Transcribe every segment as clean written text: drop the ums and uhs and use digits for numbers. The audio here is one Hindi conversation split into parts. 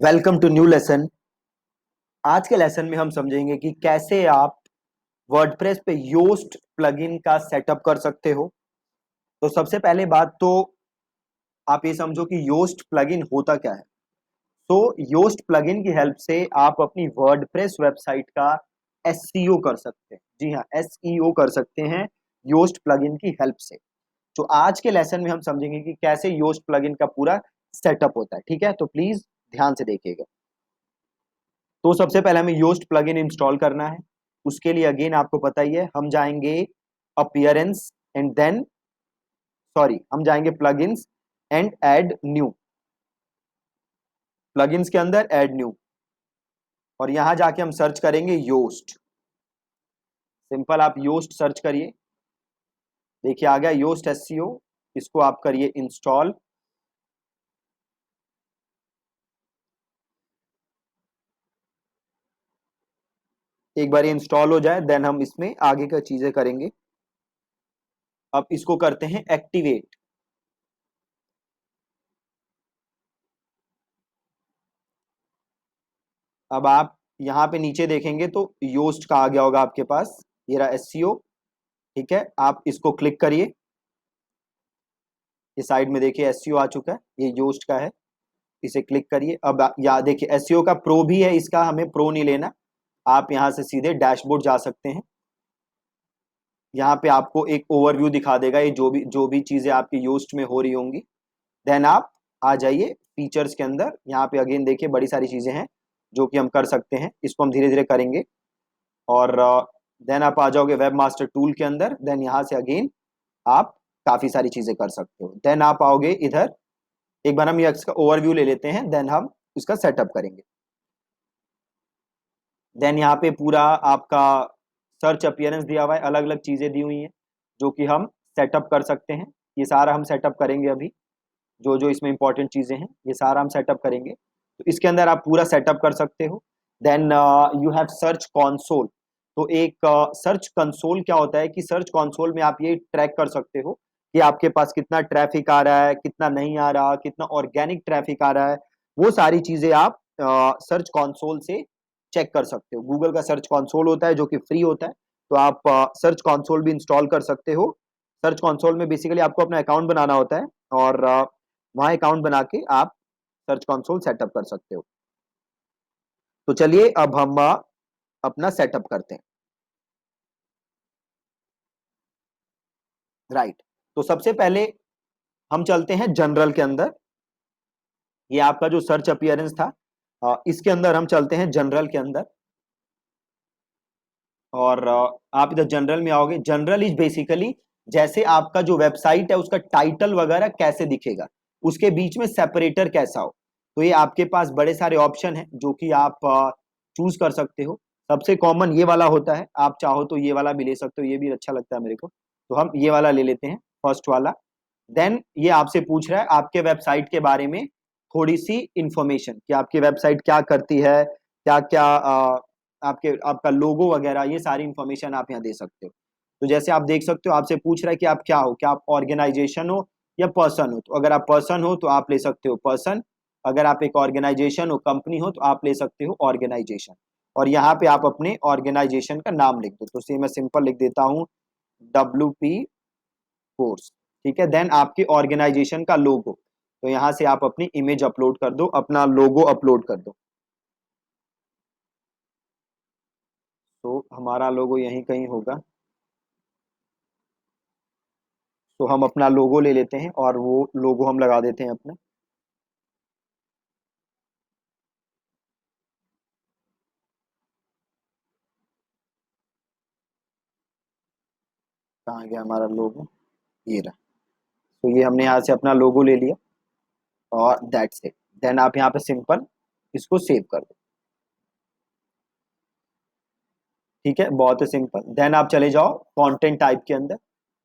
Welcome to new lesson. आज के लेसन में हम समझेंगे कि कैसे आप वर्डप्रेस पे योस्ट प्लगइन का सेटअप कर सकते हो। तो सबसे पहले बात तो आप ये समझो कि योस्ट प्लगइन होता क्या है। तो योस्ट प्लगइन की हेल्प से आप अपनी वर्डप्रेस वेबसाइट का एसईओ कर सकते हैं। जी हाँ, एसईओ कर सकते हैं योस्ट प्लगइन की हेल्प से। तो आज के लेसन में हम समझेंगे कि कैसे योस्ट प्लगइन का पूरा सेटअप होता है। ठीक है, तो प्लीज ध्यान से देखिएगा। तो सबसे पहले हमें योस्ट प्लगइन इंस्टॉल करना है। उसके लिए अगेन आपको पता ही है, हम जाएंगे अपीयरेंस एंड देन हम जाएंगे plugins and add new. Plugins के अंदर ऐड न्यू और यहां जाके हम सर्च करेंगे योस्ट। सिंपल, आप योस्ट सर्च करिए। देखिए आ गया योस्ट एसईओ। इसको आप करिए इंस्टॉल। एक बार ये इंस्टॉल हो जाए देन हम इसमें आगे का चीजें करेंगे। अब इसको करते हैं एक्टिवेट। अब आप यहाँ पे नीचे देखेंगे तो योस्ट का आ गया होगा आपके पास, ये रहा एसईओ। ठीक है, आप इसको क्लिक करिए। ये साइड में देखिए एसईओ आ चुका है, ये योस्ट का है। इसे क्लिक करिए। अब यहाँ देखिए एसईओ का प्रो भी है, इसका हमें प्रो नहीं लेना। आप यहाँ से सीधे डैशबोर्ड जा सकते हैं। यहाँ पे आपको एक ओवरव्यू दिखा देगा, ये जो भी चीजें आपकी योस्ट में हो रही होंगी। देन आप आ जाइए फीचर्स के अंदर। यहाँ पे अगेन देखिए बड़ी सारी चीजें हैं जो कि हम कर सकते हैं, इसको हम धीरे धीरे करेंगे। और देन आप आ जाओगे वेब मास्टर टूल के अंदर। देन यहाँ से अगेन आप काफी सारी चीजें कर सकते हो। देन आप आओगे इधर। एक बार हम ये इसका ओवरव्यू ले लेते हैं, देन हम इसका सेटअप करेंगे। देन यहाँ पे पूरा आपका सर्च अपीयरेंस दिया हुआ है, अलग अलग चीजें दी हुई हैं जो कि हम सेटअप कर सकते हैं। ये सारा हम सेटअप करेंगे अभी। जो जो इसमें इंपॉर्टेंट चीजें हैं ये सारा हम सेटअप करेंगे। तो इसके अंदर आप पूरा सेटअप कर सकते हो। Then you have search console. तो एक सर्च कंसोल क्या होता है कि सर्च कंसोल में आप ये ट्रैक कर सकते हो कि आपके पास कितना ट्रैफिक आ रहा है, कितना नहीं आ रहा, कितना ऑर्गेनिक ट्रैफिक आ रहा है। वो सारी चीजें आप सर्च कंसोल से चेक कर सकते हो। गूगल का सर्च कंसोल होता है जो कि फ्री होता है, तो आप सर्च कंसोल भी इंस्टॉल कर सकते हो। सर्च कंसोल में बेसिकली आपको अपना अकाउंट बनाना होता है और वहां अकाउंट बना के आप सर्च कंसोल सेटअप कर सकते हो। तो चलिए अब हम अपना सेटअप करते हैं। राइट, तो सबसे पहले हम चलते हैं जनरल के अंदर। ये आपका जो सर्च अपीयरेंस था, इसके अंदर हम चलते हैं जनरल के अंदर। और आप इधर जनरल में आओगे। जनरल इज बेसिकली जैसे आपका जो वेबसाइट है उसका टाइटल वगैरह कैसे दिखेगा, उसके बीच में सेपरेटर कैसा हो। तो ये आपके पास बड़े सारे ऑप्शन हैं जो कि आप चूज कर सकते हो। सबसे कॉमन ये वाला होता है, आप चाहो तो ये वाला भी ले सकते हो, ये भी अच्छा लगता है मेरे को। तो हम ये वाला ले लेते हैं, फर्स्ट वाला। देन ये आपसे पूछ रहा है आपके वेबसाइट के बारे में थोड़ी सी इंफॉर्मेशन कि आपकी वेबसाइट क्या करती है, क्या क्या आपका लोगो वगैरह, ये सारी इंफॉर्मेशन आप यहाँ दे सकते हो। तो जैसे आप देख सकते हो आपसे पूछ रहा है कि आप क्या हो, क्या आप ऑर्गेनाइजेशन हो या पर्सन हो। तो अगर आप पर्सन हो तो आप ले सकते हो पर्सन। अगर आप एक ऑर्गेनाइजेशन हो, कंपनी हो, तो आप ले सकते हो ऑर्गेनाइजेशन। और यहाँ पे आप अपने ऑर्गेनाइजेशन का नाम लिख दो। तो मैं सिंपल लिख देता हूँ WP कोर्स। ठीक है, देन आपके ऑर्गेनाइजेशन का लोगो। तो यहाँ से आप अपनी इमेज अपलोड कर दो, अपना लोगो अपलोड कर दो। तो हमारा लोगो यहीं कहीं होगा। तो हम अपना लोगो ले लेते हैं और वो लोगो हम लगा देते हैं अपना। कहाँ गया हमारा लोगो, ये रहा। तो ये हमने यहाँ से अपना लोगो ले लिया और दैट्स इट। देन आप यहाँ पे सिंपल इसको सेव कर दो। ठीक है, बहुत ही सिंपल। देन आप चले जाओ कंटेंट टाइप के अंदर।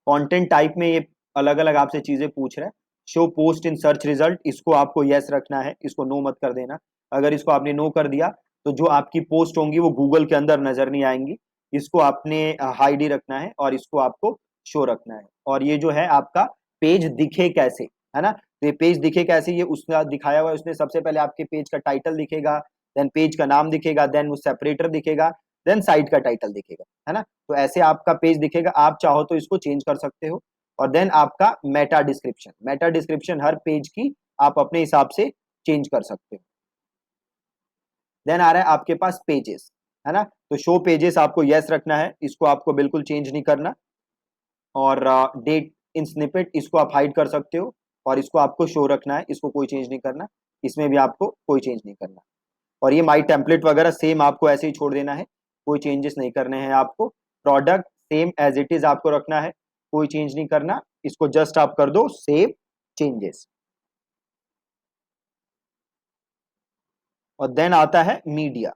कंटेंट टाइप में ये अलग अलग आपसे चीजें पूछ रहा है। Show post in search result, इसको आपको यस रखना है, इसको नो मत कर देना। अगर इसको आपने नो कर दिया तो जो आपकी पोस्ट होंगी वो गूगल के अंदर नजर नहीं आएंगी। इसको आपने हाइड ही रखना है और इसको आपको शो रखना है। और ये जो है आपका पेज दिखे कैसे, है ना। तो ये पेज दिखे कैसे, ये उसने दिखाया हुआ है, उसने सबसे पहले आपके पेज का टाइटल दिखेगा, देन पेज का नाम दिखेगा, देन वो सेपरेटर दिखेगा, देन साइट का टाइटल दिखेगा, है ना। तो ऐसे आपका पेज दिखेगा, आप चाहो तो इसको चेंज कर सकते हो। और देन आपका मेटा डिस्क्रिप्शन हर पेज की आप अपने हिसाब से चेंज कर सकते हो। देन आ रहा है आपके पास पेजेस, है ना। तो शो पेजेस आपको यस रखना है, इसको आपको बिल्कुल चेंज नहीं करना। और डेट इन स्निपेट इसको आप हाइड कर सकते हो, और इसको आपको शो रखना है, इसको कोई चेंज नहीं करना, इसमें भी आपको कोई चेंज नहीं करना। और ये माई टेम्पलेट वगैरह सेम आपको ऐसे ही छोड़ देना है, कोई चेंजेस नहीं करने हैं आपको। Product same as it is आपको रखना है, कोई चेंज नहीं करना, इसको जस्ट आप कर दो सेव चेंजेस। और देन आता है मीडिया।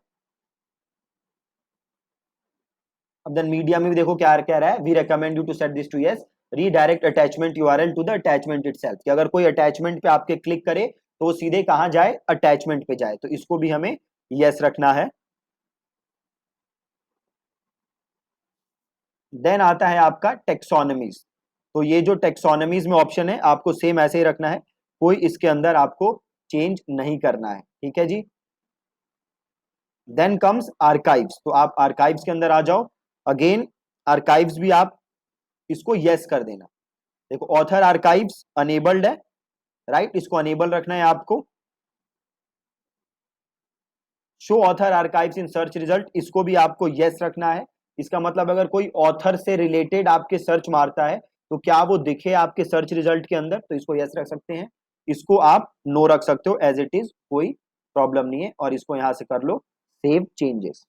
अब देन मीडिया में भी देखो क्या कह रहा है, we recommend you to set this to yes, redirect attachment URL to the attachment itself, कि अगर कोई अटैचमेंट पे आपके क्लिक करे तो वो सीधे कहां जाए, अटैचमेंट पे जाए, तो इसको भी हमें यस रखना है। देन आता है आपका टेक्सोनमीज। तो ये जो टेक्सोनमीज में ऑप्शन है आपको सेम ऐसे ही रखना है, कोई इसके अंदर आपको चेंज नहीं करना है, ठीक है जी। देन कम्स आर्काइव्स, तो आप आर्काइव्स के अंदर आ जाओ। अगेन आर्काइव्स भी आप इसको यस कर देना। देखो ऑथर आर्काइव्स अनेबल्ड है, राइट, इसको अनेबल रखना है आपको। Show author archives in search result, इसको भी आपको यस रखना है। इसका मतलब अगर कोई ऑथर से रिलेटेड आपके सर्च मारता है तो क्या वो दिखे आपके सर्च रिजल्ट के अंदर, तो इसको यस रख सकते हैं। इसको आप नो रख सकते हो एज इट इज, कोई प्रॉब्लम नहीं है। और इसको यहां से कर लो सेव चेंजेस।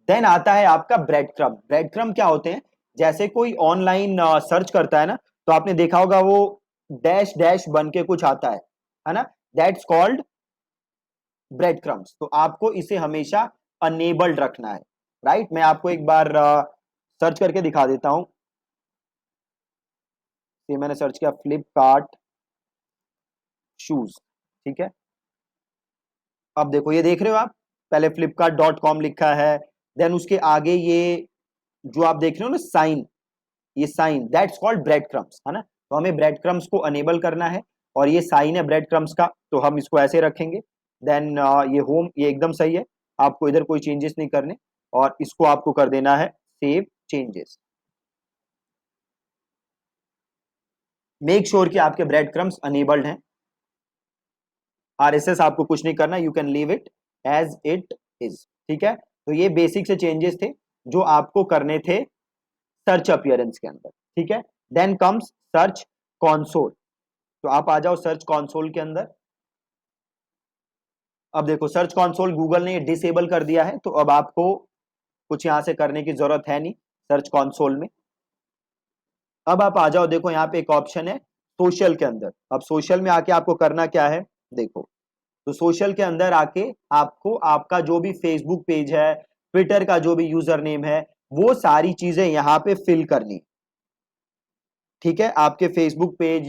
देन आता है आपका ब्रेड क्रम। ब्रेड क्रम क्या होते हैं, जैसे कोई ऑनलाइन सर्च करता है ना, तो आपने देखा होगा वो डैश डैश बन के कुछ आता है ना, दैट्स कॉल्ड ब्रेड क्रम्स। तो आपको इसे हमेशा अनेबल्ड रखना है, राइट। मैं आपको एक बार सर्च करके दिखा देता हूं। ये मैंने सर्च किया फ्लिपकार्ट शूज, ठीक है। अब देखो ये देख रहे हो आप, पहले flipkart.com लिखा है, देन उसके आगे ये जो आप देख रहे हो ना साइन, ये sign that's called breadcrumbs, है ना। तो हमें ब्रेड क्रम्स को अनेबल करना है, और ये साइन है ब्रेड क्रम्स का, तो हम इसको ऐसे रखेंगे। देन ये होम, ये एकदम सही है, आपको इधर कोई चेंजेस नहीं करने, और इसको आपको कर देना है सेव चेंजेस। मेक श्योर कि आपके ब्रेड क्रम्स अनेबल्ड हैं। आरएसएस आपको कुछ नहीं करना, you can leave it as it is, ठीक है। तो ये बेसिक से चेंजेस थे जो आपको करने थे सर्च अपीयरेंस के अंदर, ठीक है। Then comes search console. तो आप आ जाओ सर्च कंसोल के अंदर। अब देखो सर्च कंसोल गूगल ने डिसेबल कर दिया है, तो अब आपको कुछ यहां से करने की जरूरत है नहीं सर्च कंसोल में। अब आप आ जाओ, देखो यहाँ पे एक ऑप्शन है सोशल के अंदर। अब सोशल में आके आपको करना क्या है, देखो, तो सोशल के अंदर आके आपको आपका जो भी फेसबुक पेज है, ट्विटर का जो भी यूजर नेम है, वो सारी चीजें यहाँ पे फिल करनी, ठीक है। आपके फेसबुक पेज,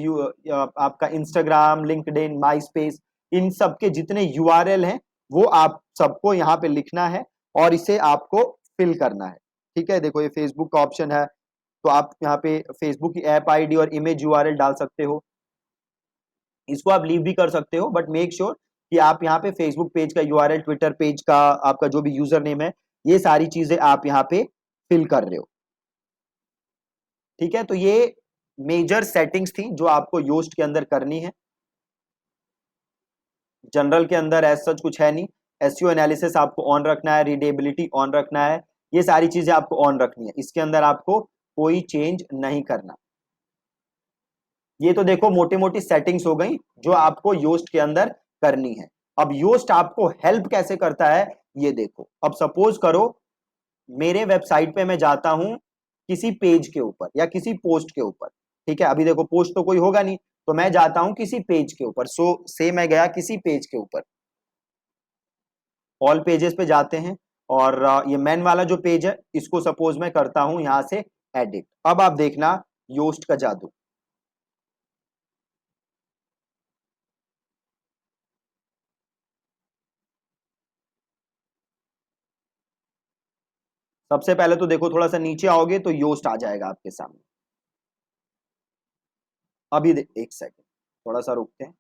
आपका इंस्टाग्राम, लिंक्डइन, माई स्पेस, इन सब के जितने यूआरएल हैं वो आप सबको यहाँ पे लिखना है, और इसे आपको फिल करना है, ठीक है। देखो ये फेसबुक का ऑप्शन है, तो आप यहाँ पे फेसबुक की ऐप आईडी और इमेज यूआरएल डाल सकते हो। इसको आप लीव भी कर सकते हो, बट मेक श्योर कि आप यहाँ पे फेसबुक पेज का यूआरएल, ट्विटर पेज का आपका जो भी यूजर नेम है, ये सारी चीजें आप यहाँ पे फिल कर रहे हो, ठीक है। तो ये मेजर सेटिंग्स थी जो आपको योस्ट के अंदर करनी है। जनरल के अंदर एज सच कुछ है नहीं। एसईओ एनालिसिस आपको ऑन रखना है, रीडेबिलिटी ऑन रखना है, ये सारी चीजें आपको ऑन रखनी है, इसके अंदर आपको कोई चेंज नहीं करना। ये तो देखो मोटी मोटी सेटिंग्स हो गई जो आपको योस्ट के अंदर करनी है। अब योस्ट आपको हेल्प कैसे करता है ये देखो। अब सपोज करो मेरे वेबसाइट पे मैं जाता हूं किसी पेज के ऊपर या किसी पोस्ट के ऊपर, ठीक है। अभी देखो पोस्ट तो कोई होगा नहीं, तो मैं जाता हूं किसी पेज के ऊपर। सो से मैं गया किसी पेज के ऊपर, ऑल पेजेस पे जाते हैं, और ये मैन वाला जो पेज है इसको सपोज मैं करता हूं यहां से एडिट। अब आप देखना योस्ट का जादू। सबसे पहले तो देखो थोड़ा सा नीचे आओगे तो योस्ट आ जाएगा आपके सामने। अभी एक सेकंड, थोड़ा सा रुकते हैं।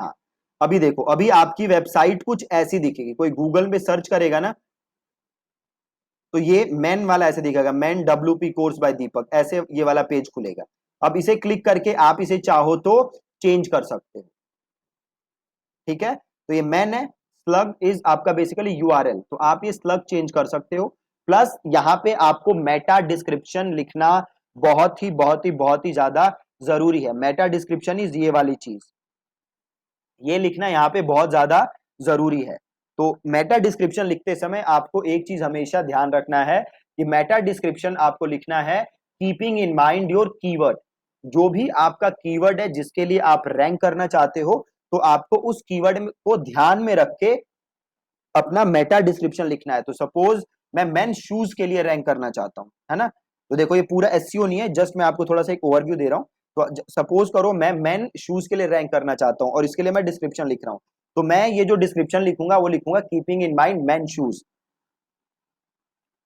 हाँ, अभी देखो, अभी आपकी वेबसाइट कुछ ऐसी दिखेगी, कोई गूगल में सर्च करेगा ना तो ये मैन वाला ऐसे दिखेगा, मैन WP कोर्स बाय दीपक, ऐसे ये वाला पेज खुलेगा। अब इसे क्लिक करके आप इसे चाहो तो चेंज कर सकते हो। ठीक है, तो ये मैन है, स्लग इज आपका बेसिकली URL, तो आप ये स्लग चेंज कर सकते हो। प्लस यहां पे आपको मेटा डिस्क्रिप्शन लिखना बहुत ही बहुत ही बहुत ही ज्यादा जरूरी है। मेटा डिस्क्रिप्शन इज ये वाली चीज, ये लिखना यहाँ पे बहुत ज्यादा जरूरी है। तो मेटा डिस्क्रिप्शन लिखते समय आपको एक चीज हमेशा ध्यान रखना है कि मेटा डिस्क्रिप्शन आपको लिखना है keeping in mind your keyword. जो भी आपका कीवर्ड है जिसके लिए आप रैंक करना चाहते हो, तो आपको उस कीवर्ड को ध्यान में रख के अपना मेटा डिस्क्रिप्शन लिखना है। तो सपोज मैं मेन शूज के लिए रैंक करना चाहता हूं, है ना, तो देखो ये पूरा एसईओ नहीं है, जस्ट मैं आपको थोड़ा सा एक ओवरव्यू दे रहा हूं। तो सपोज करो मैं मेन शूज के लिए रैंक करना चाहता हूं और इसके लिए मैं डिस्क्रिप्शन लिख रहा हूं, तो मैं ये जो डिस्क्रिप्शन लिखूंगा वो लिखूंगा keeping in mind men shoes.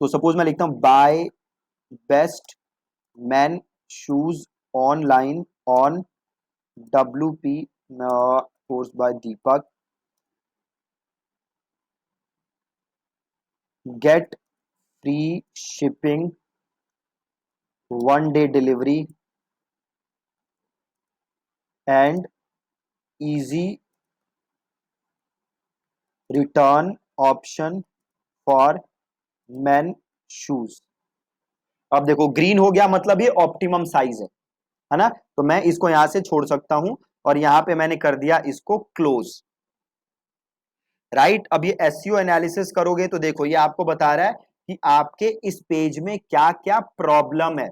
तो सपोज मैं लिखता हूं buy best men shoes online on WP course by Deepak, get free shipping, 1 day delivery and easy return option for men shoes. अब देखो ग्रीन हो गया, मतलब ये ऑप्टिमम साइज है ना, तो मैं इसको यहां से छोड़ सकता हूं और यहां पे मैंने कर दिया इसको क्लोज। राइट, अब ये एसईओ एनालिसिस करोगे तो देखो ये आपको बता रहा है कि आपके इस पेज में क्या क्या प्रॉब्लम है।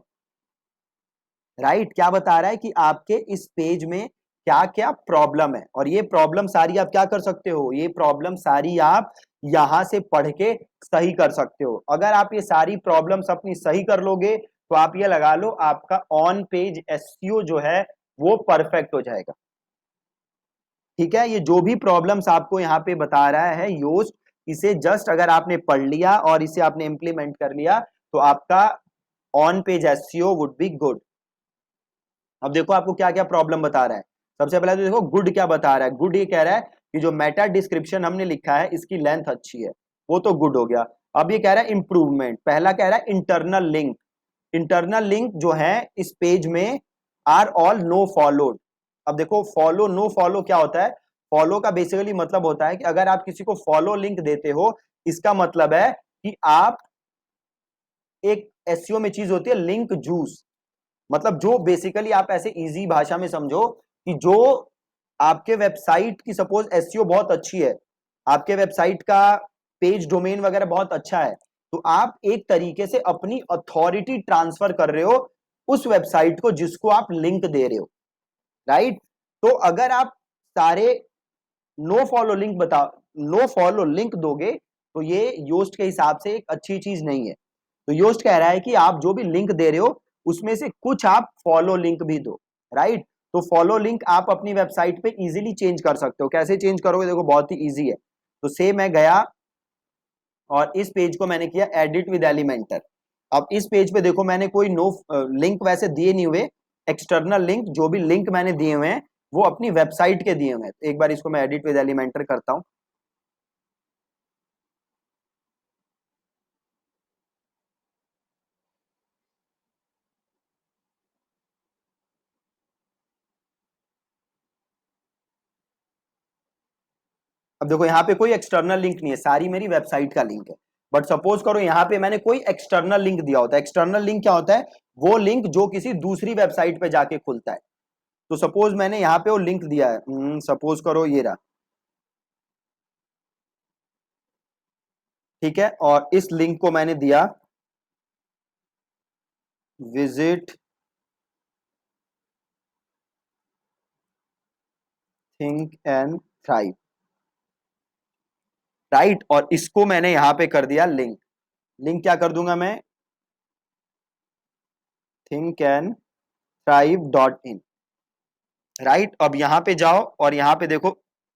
राइट, क्या बता रहा है कि आपके इस पेज में क्या क्या प्रॉब्लम है, और ये प्रॉब्लम सारी आप क्या कर सकते हो, ये प्रॉब्लम सारी आप यहां से पढ़ के सही कर सकते हो। अगर आप ये सारी प्रॉब्लम्स अपनी सही कर लोगे तो आप ये लगा लो आपका ऑन पेज एसईओ जो है वो परफेक्ट हो जाएगा। ठीक है, ये जो भी प्रॉब्लम्स आपको यहाँ पे बता रहा है योस्ट, इसे जस्ट अगर आपने पढ़ लिया और इसे आपने इंप्लीमेंट कर लिया तो आपका on page SEO would be good. अब देखो आपको क्या क्या प्रॉब्लम बता रहा है। सबसे पहले तो देखो गुड क्या बता रहा है, गुड ये कह रहा है कि जो मेटा डिस्क्रिप्शन हमने लिखा है इसकी लेंथ अच्छी है, वो तो गुड हो गया। अब ये कह रहा है इंप्रूवमेंट, पहला कह रहा है इंटरनल लिंक, इंटरनल लिंक जो है इस पेज में आर ऑल नो फॉलोड। अब देखो फॉलो नो फॉलो क्या होता है, फॉलो का बेसिकली मतलब होता है कि अगर आप किसी को फॉलो लिंक देते हो, इसका मतलब है कि आप एक एसईओ में चीज होती है लिंक जूस, मतलब जो बेसिकली आप ऐसे इजी भाषा में समझो कि जो आपके वेबसाइट की सपोज एसईओ बहुत अच्छी है, आपके वेबसाइट का पेज डोमेन वगैरह बहुत अच्छा है, तो आप एक तरीके से अपनी अथॉरिटी ट्रांसफर कर रहे हो उस वेबसाइट को जिसको आप लिंक दे रहे हो। राइट, तो अगर आप सारे नो फॉलो लिंक दोगे तो ये योस्ट के हिसाब से एक अच्छी चीज नहीं है। तो योस्ट कह रहा है कि आप जो भी लिंक दे रहे हो उसमें से कुछ आप फॉलो लिंक भी दो। राइट, तो फॉलो लिंक आप अपनी वेबसाइट पे इजीली चेंज कर सकते हो। कैसे चेंज करोगे, देखो बहुत ही इजी है। तो से मैं गया और इस पेज को मैंने किया एडिट विद एलिमेंटर। अब इस पेज पे देखो मैंने कोई नो लिंक वैसे दिए नहीं हुए, एक्सटर्नल लिंक जो भी लिंक मैंने दिए हुए हैं वो अपनी वेबसाइट के दिए हुए हैं। एक बार इसको मैं एडिट विद एलिमेंटर करता हूं। अब देखो यहाँ पे कोई एक्सटर्नल लिंक नहीं है, सारी मेरी वेबसाइट का लिंक है। बट सपोज करो यहाँ पे मैंने कोई एक्सटर्नल लिंक दिया होता है। एक्सटर्नल लिंक क्या होता है, वो लिंक जो किसी दूसरी वेबसाइट पे जाके खुलता है। तो सपोज मैंने यहाँ पे वो लिंक दिया है, सपोज करो ये रहा। ठीक है, और इस लिंक को मैंने दिया visit think and thrive. Right, और इसको मैंने यहां पे कर दिया लिंक। लिंक क्या कर दूंगा मैं, think and thrive .in। Right, अब यहां पे जाओ और यहां पे देखो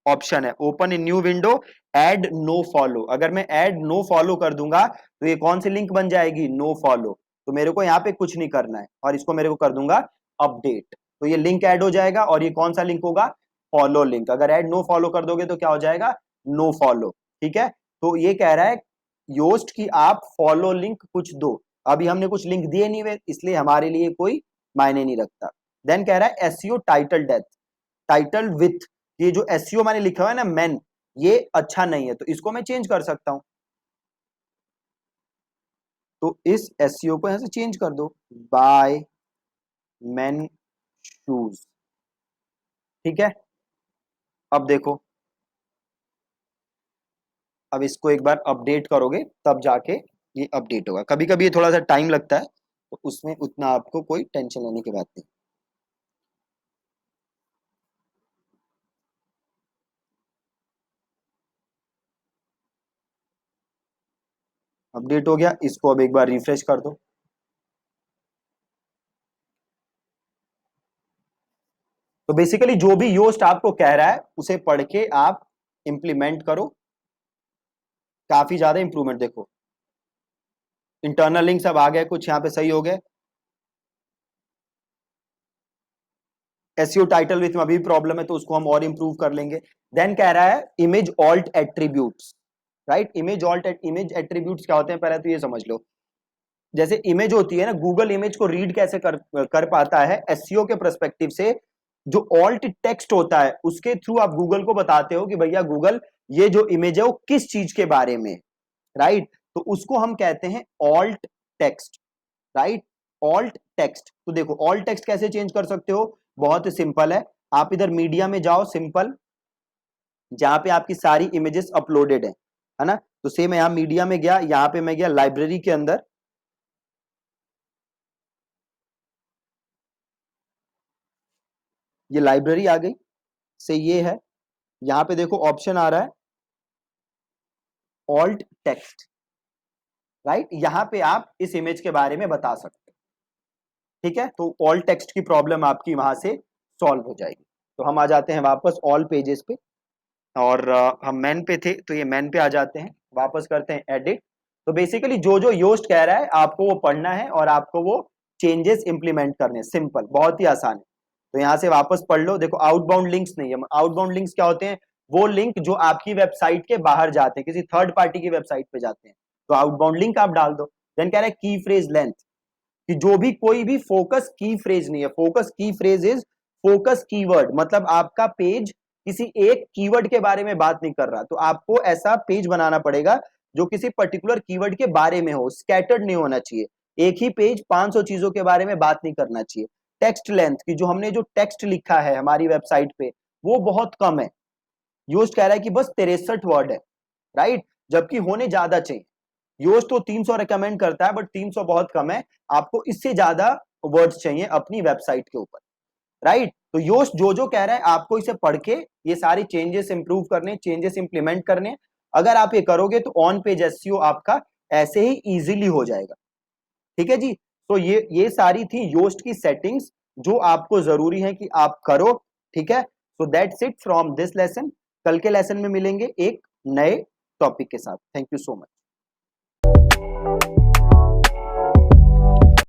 ऑप्शन है open in new window, add no follow. अगर मैं ऐड नो फॉलो कर दूंगा तो ये कौन सी लिंक बन जाएगी, नो फॉलो। तो मेरे को यहाँ पे कुछ नहीं करना है और इसको मेरे को कर दूंगा अपडेट, तो ये लिंक ऐड हो जाएगा और ये कौन सा लिंक होगा, फॉलो लिंक। अगर ऐड नो फॉलो कर दोगे तो क्या हो जाएगा, नो फॉलो। ठीक है, तो ये कह रहा है योस्ट की आप फॉलो लिंक कुछ दो। अभी हमने कुछ लिंक दिए नहीं हुए, इसलिए हमारे लिए कोई मायने नहीं रखता। देन कह रहा है SEO title death, title with, ये जो एसईओ मैंने लिखा हुआ है ना मेन, ये अच्छा नहीं है, तो इसको मैं चेंज कर सकता हूं। तो इस एसईओ को यहां से चेंज कर दो, बाय मेन शूज। ठीक है, अब देखो, अब इसको एक बार अपडेट करोगे तब जाके ये अपडेट होगा। कभी कभी ये थोड़ा सा टाइम लगता है, तो उसमें उतना आपको कोई टेंशन लेने की बात नहीं। अपडेट हो गया, इसको अब एक बार रिफ्रेश कर दो। तो बेसिकली जो भी योस्ट आपको कह रहा है उसे पढ़ के आप इंप्लीमेंट करो, काफी ज्यादा इंप्रूवमेंट देखो। इंटरनल लिंक सब आ गए, कुछ यहाँ पे सही हो गए। एसईओ टाइटल विथ में अभी प्रॉब्लम है, तो उसको हम और इंप्रूव कर लेंगे। देन कह रहा है image alt attributes, right. Image attributes क्या होते हैं, पहले तो ये समझ लो। जैसे इमेज होती है ना, गूगल इमेज को रीड कैसे कर पाता है एसईओ के पर्सपेक्टिव से। जो ऑल्ट टेक्स्ट होता है उसके थ्रू आप गूगल को बताते हो कि भैया गूगल, ये जो इमेज है वो किस चीज के बारे में, राइट। तो उसको हम कहते हैं alt text, right. Alt text, तो देखो ऑल्ट टेक्स्ट कैसे चेंज कर सकते हो, बहुत ही सिंपल है। आप इधर मीडिया में जाओ, सिंपल, जहां पे आपकी सारी इमेजेस अपलोडेड है ना। तो सेम यहां मीडिया में गया, यहां पे मैं गया लाइब्रेरी के अंदर, ये लाइब्रेरी आ गई, से ये है, यहां पे देखो ऑप्शन आ रहा है ऑल्ट टेक्स्ट, राइट। यहां पे आप इस इमेज के बारे में बता सकते हो। ठीक है, तो ऑल्ट टेक्स्ट की प्रॉब्लम आपकी वहां से सॉल्व हो जाएगी। तो हम आ जाते हैं वापस ऑल पेजेस पे, और हम मेन पे थे, तो ये मेन पे आ जाते हैं, वापस करते हैं एडिट। तो बेसिकली जो जो योस्ट कह रहा है आपको वो पढ़ना है और आपको वो चेंजेस इंप्लीमेंट करने हैं, सिंपल, बहुत ही आसान है। तो यहां से वापस पढ़ लो। देखो आउटबाउंड लिंक्स नहीं है, आउटबाउंड लिंक्स क्या होते हैं, वो लिंक जो आपकी वेबसाइट के बाहर जाते हैं, किसी थर्ड पार्टी की वेबसाइट पे जाते हैं, तो आउटबाउंड लिंक आप डाल दो। देन कह रहा है की फ्रेज लेंथ, कि जो भी कोई भी फोकस की फ्रेज नहीं है, फोकस की फ्रेज इज फोकस कीवर्ड, मतलब आपका पेज किसी एक कीवर्ड के बारे में बात नहीं कर रहा, तो आपको ऐसा पेज बनाना पड़ेगा जो किसी पर्टिकुलर कीवर्ड के बारे में हो, स्कैटर्ड नहीं होना चाहिए। एक ही पेज 500 चीजों के बारे में बात नहीं करना चाहिए। टेक्स्ट लेंथ की, जो हमने जो टेक्स्ट लिखा है हमारी वेबसाइट पे वो बहुत कम है, यूज कह रहा है कि बस 63 वर्ड है, राइट, जबकि होने ज्यादा चाहिए। योस्ट तो 300 रिकमेंड करता है, बट 300 बहुत कम है, आपको इससे ज्यादा वर्ड्स चाहिए अपनी वेबसाइट के ऊपर, राइट। तो योस्ट जो जो कह रहा है आपको इसे पढ़ के ये सारी चेंजेस इंप्रूव करने, चेंजेस इंप्लीमेंट करने। अगर आप ये करोगे तो ऑन पेज एसईओ आपका ऐसे ही इजीली हो जाएगा। ठीक है जी, तो ये सारी थी योस्ट की सेटिंग्स जो आपको जरूरी है कि आप करो। ठीक है, so that's it from this lesson. कल के लेसन में मिलेंगे एक नए टॉपिक के साथ। Thank you so much.